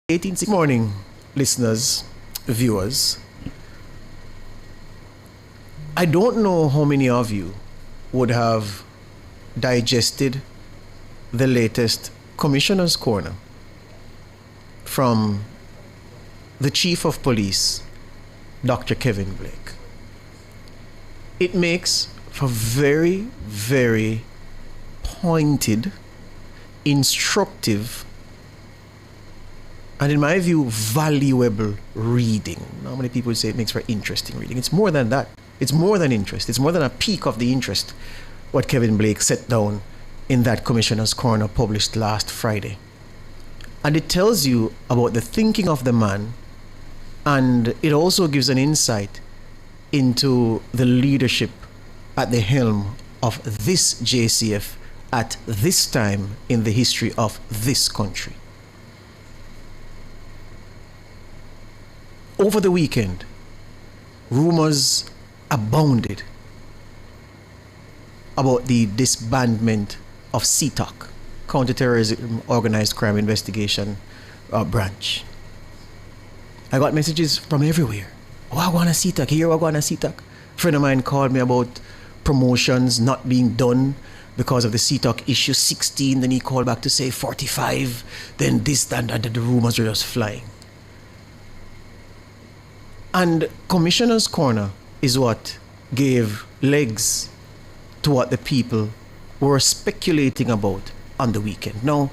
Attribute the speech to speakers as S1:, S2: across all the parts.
S1: 1860. Morning, listeners, viewers. I don't know how many of you would have digested the latest Commissioner's Corner from the Chief of Police, Dr. Kevin Blake. It makes for very, very pointed, instructive, and in my view, valuable reading. Not many people say it makes for interesting reading. It's more than that. It's more than interest. It's more than a peak of the interest, what Kevin Blake set down in that Commissioner's Corner published last Friday. And it tells you about the thinking of the man, and it also gives an insight into the leadership at the helm of this JCF at this time in the history of this country. Over the weekend, rumors abounded about the disbandment of CTOC, Counterterrorism Organized Crime Investigation Branch. I got messages from everywhere. Oh, I want a CTOC. Here, I want a CTOC. A friend of mine called me about promotions not being done because of the CTOC issue 16. Then he called back to say 45. Then this and that. The rumors were just flying. And Commissioner's Corner is what gave legs to what the people were speculating about on the weekend. Now,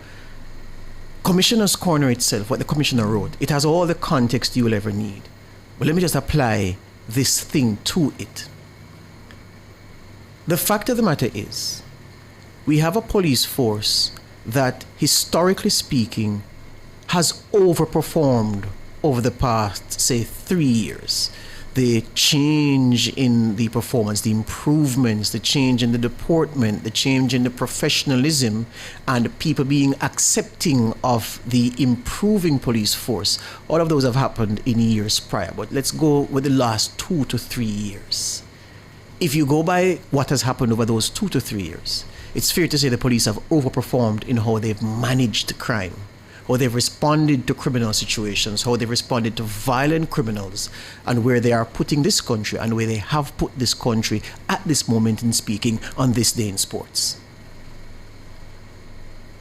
S1: Commissioner's Corner itself, what the Commissioner wrote, it has all the context you will ever need. But let me just apply this thing to it. The fact of the matter is, we have a police force that, historically speaking, has overperformed over the past, say, 3 years. The change in the performance, the improvements, the change in the deportment, the change in the professionalism, and people being accepting of the improving police force, all of those have happened in years prior. But let's go with the last 2 to 3 years. If you go by what has happened over those 2 to 3 years, it's fair to say the police have overperformed in how they've managed crime, how they've responded to criminal situations, how they've responded to violent criminals, and where they are putting this country and where they have put this country at this moment in speaking on this day in sports.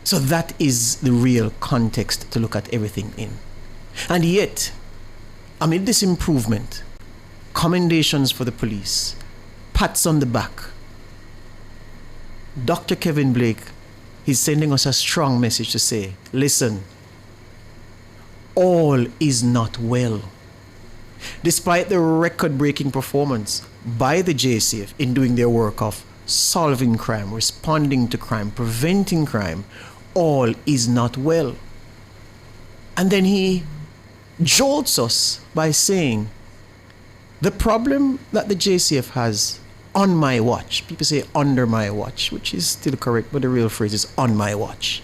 S1: So that is the real context to look at everything in. And yet, amid this improvement, commendations for the police, pats on the back, Dr. Kevin Blake, he's sending us a strong message to say, listen, all is not well. Despite the record-breaking performance by the JCF in doing their work of solving crime, responding to crime, preventing crime, all is not well. And then he jolts us by saying, the problem that the JCF has on my watch, people say under my watch, which is still correct, but the real phrase is on my watch.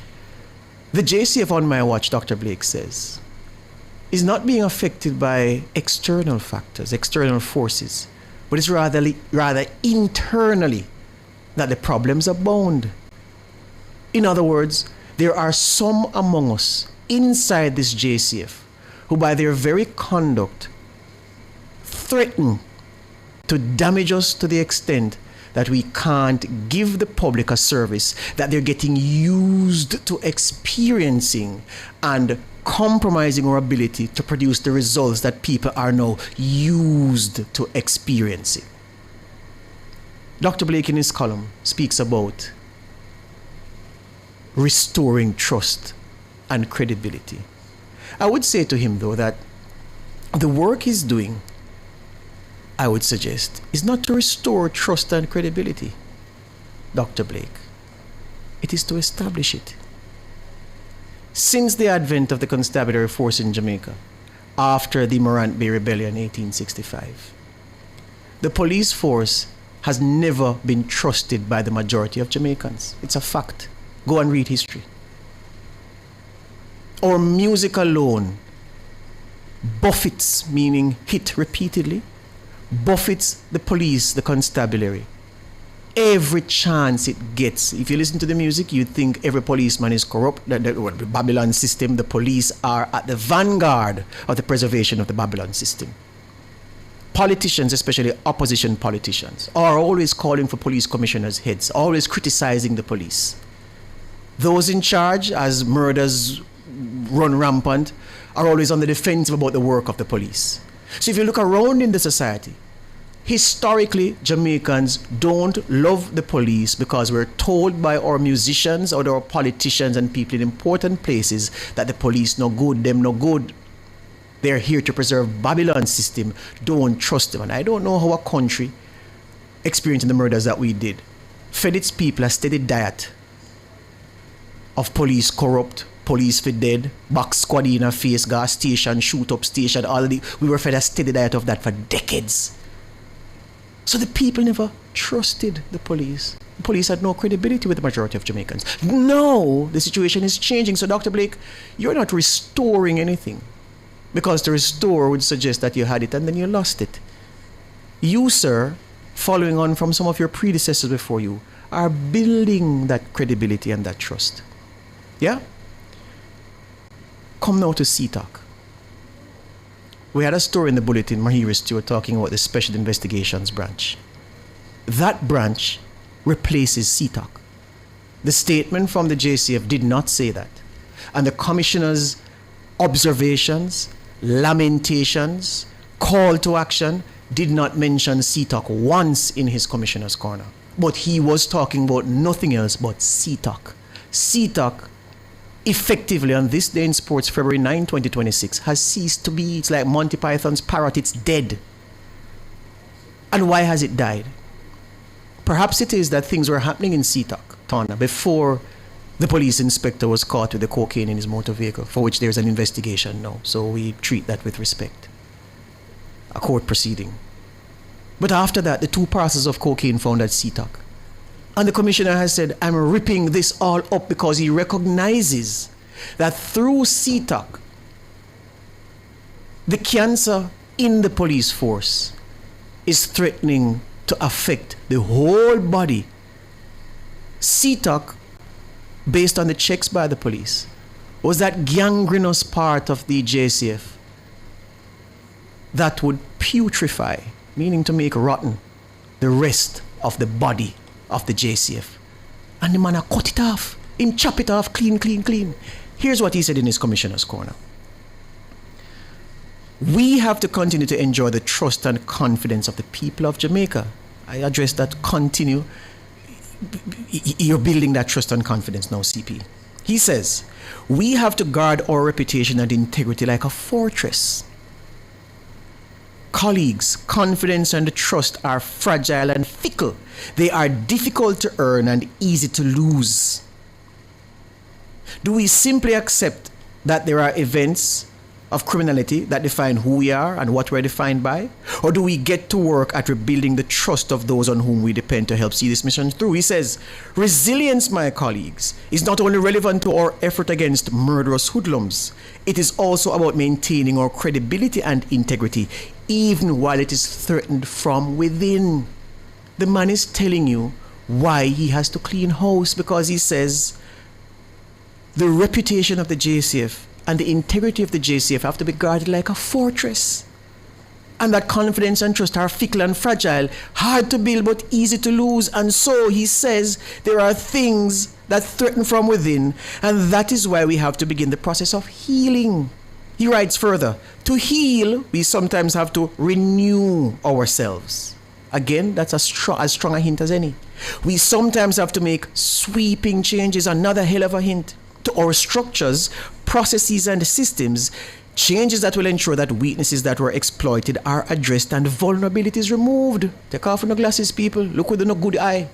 S1: The JCF on my watch, Dr. Blake says, is not being affected by external factors, external forces, but it's rather internally that the problems abound. In other words, there are some among us inside this JCF who by their very conduct threaten to damage us to the extent that we can't give the public a service that they're getting used to experiencing and compromising our ability to produce the results that people are now used to experiencing. Dr. Blake in his column speaks about restoring trust and credibility. I would say to him, though, that the work he's doing, I would suggest, is not to restore trust and credibility, Dr. Blake. It is to establish it. Since the advent of the constabulary force in Jamaica, after the Morant Bay Rebellion in 1865, the police force has never been trusted by the majority of Jamaicans. It's a fact. Go and read history. Our music alone buffets, meaning hit repeatedly, buffets the police, the constabulary, every chance it gets. If you listen to the music, you'd think every policeman is corrupt. The Babylon system, the police are at the vanguard of the preservation of the Babylon system. Politicians, especially opposition politicians, are always calling for police commissioners' heads, always criticizing the police. Those in charge, as murders run rampant, are always on the defensive about the work of the police. So if you look around in the society, historically, Jamaicans don't love the police because we're told by our musicians or our politicians and people in important places that the police no good, them no good. They're here to preserve Babylon system. Don't trust them. And I don't know how a country experiencing the murders that we did fed its people a steady diet of police corrupt, police for dead, box squad in a face, gas station, shoot up station, we were fed a steady diet of that for decades. So the people never trusted the police. The police had no credibility with the majority of Jamaicans. Now the situation is changing. So Dr. Blake, you're not restoring anything, because to restore would suggest that you had it and then you lost it. You, sir, following on from some of your predecessors before you, are building that credibility and that trust. Yeah? Come now to CTOC. We had a story in the bulletin, Mahiri Stewart, talking about the Special Investigations Branch. That branch replaces CTOC. The statement from the JCF did not say that. And the commissioner's observations, lamentations, call to action did not mention CTOC once in his commissioner's corner. But he was talking about nothing else but CTOC. CTOC, effectively on this day in sports, February 9, 2026, has ceased to be. It's like Monty Python's parrot, it's dead. And why has it died? Perhaps it is that things were happening in CTOC, Tana, before the police inspector was caught with the cocaine in his motor vehicle, for which there's an investigation now. So we treat that with respect. A court proceeding. But after that, the 2 parcels of cocaine found at CTOC. And the commissioner has said, I'm ripping this all up because he recognizes that through CTOC, the cancer in the police force is threatening to affect the whole body. CTOC, based on the checks by the police, was that gangrenous part of the JCF that would putrefy, meaning to make rotten, the rest of the body of the JCF. And the man cut it off. Him chop it off clean, clean, clean. Here's what he said in his commissioner's corner. We have to continue to enjoy the trust and confidence of the people of Jamaica. I address that continue. You're building that trust and confidence now, CP. He says, we have to guard our reputation and integrity like a fortress. Colleagues, confidence and trust are fragile and fickle. They are difficult to earn and easy to lose. Do we simply accept that there are events of criminality that define who we are and what we're defined by? Or do we get to work at rebuilding the trust of those on whom we depend to help see this mission through? He says, resilience, my colleagues, is not only relevant to our effort against murderous hoodlums, it is also about maintaining our credibility and integrity, even while it is threatened from within. The man is telling you why he has to clean house, because he says the reputation of the JCF and the integrity of the JCF have to be guarded like a fortress. And that confidence and trust are fickle and fragile, hard to build but easy to lose. And so he says there are things that threaten from within, and that is why we have to begin the process of healing. He writes further, to heal, we sometimes have to renew ourselves. Again, that's as strong a hint as any. We sometimes have to make sweeping changes, another hell of a hint, to our structures, processes, and systems, changes that will ensure that weaknesses that were exploited are addressed and vulnerabilities removed. Take off your glasses, people. Look with a good eye.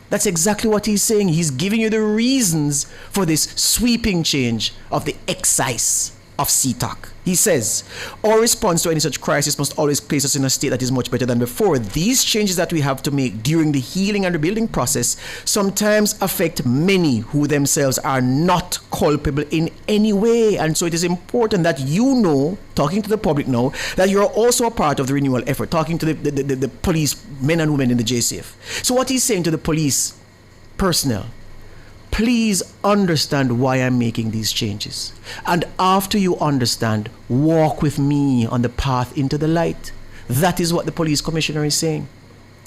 S1: That's exactly what he's saying. He's giving you the reasons for this sweeping change of the excise of CTOC. He says, our response to any such crisis must always place us in a state that is much better than before. These changes that we have to make during the healing and rebuilding process sometimes affect many who themselves are not culpable in any way. And so it is important that you know, talking to the public now, that you're also a part of the renewal effort, talking to the police men and women in the JCF. So what he's saying to the police personnel, please understand why I'm making these changes. And after you understand, walk with me on the path into the light. That is what the police commissioner is saying.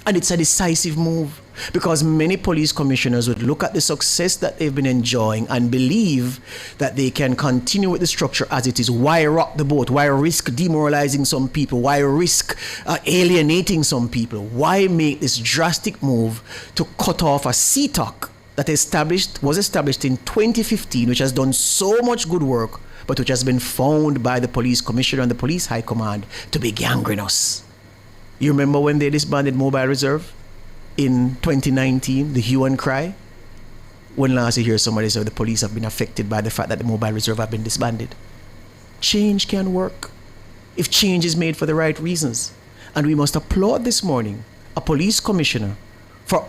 S1: And it's a decisive move, because many police commissioners would look at the success that they've been enjoying and believe that they can continue with the structure as it is. Why rock the boat? Why risk demoralizing some people? Why risk alienating some people? Why make this drastic move to cut off a CTOC that was established in 2015, which has done so much good work, but which has been found by the police commissioner and the police high command to be gangrenous? You remember when they disbanded Mobile Reserve in 2019, the hue and cry? When last you hear somebody say the police have been affected by the fact that the Mobile Reserve have been disbanded? Change can work if change is made for the right reasons. And we must applaud this morning a police commissioner for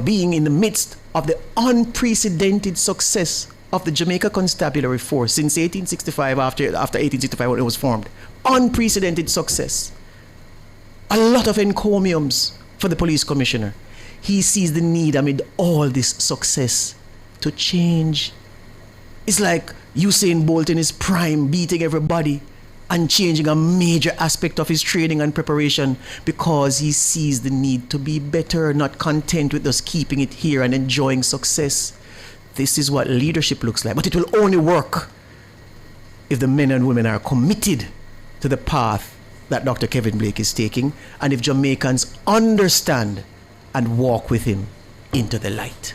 S1: being in the midst of the unprecedented success of the Jamaica Constabulary Force since 1865, after 1865 when it was formed. Unprecedented success. A lot of encomiums for the police commissioner. He sees the need amid all this success to change. It's like Usain Bolt in his prime, beating everybody and changing a major aspect of his training and preparation because he sees the need to be better, not content with just keeping it here and enjoying success. This is what leadership looks like. But it will only work if the men and women are committed to the path that Dr. Kevin Blake is taking, and if Jamaicans understand and walk with him into the light.